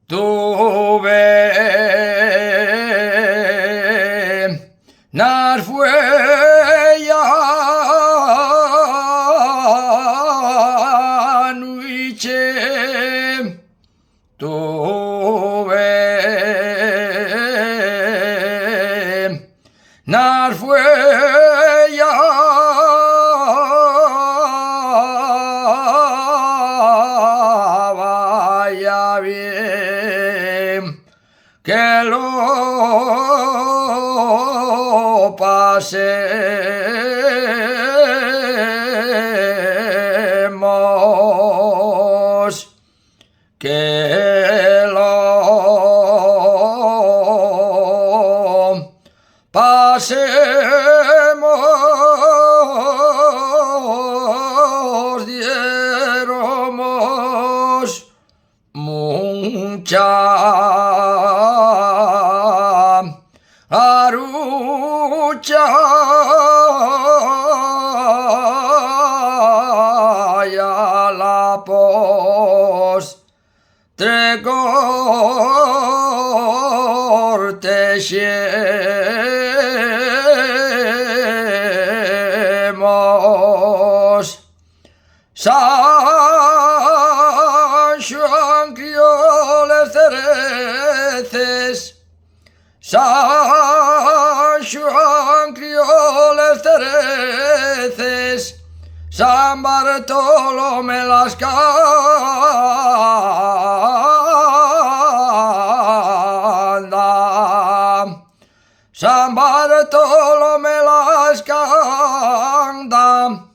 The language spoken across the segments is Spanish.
Tuve nar fueya nuiche tuve nar fueya vaya bien que lo pasemos, que lo pasemos, diéramos mucha arucha y a la postre cortesemos. San Juan crioles cereces, San Juan crioles cereces, San Bartolomé las canta, San Bartolomé las canta.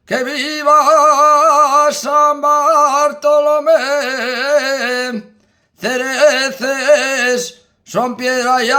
Que viva San Bartolomé, cereces son piedra ya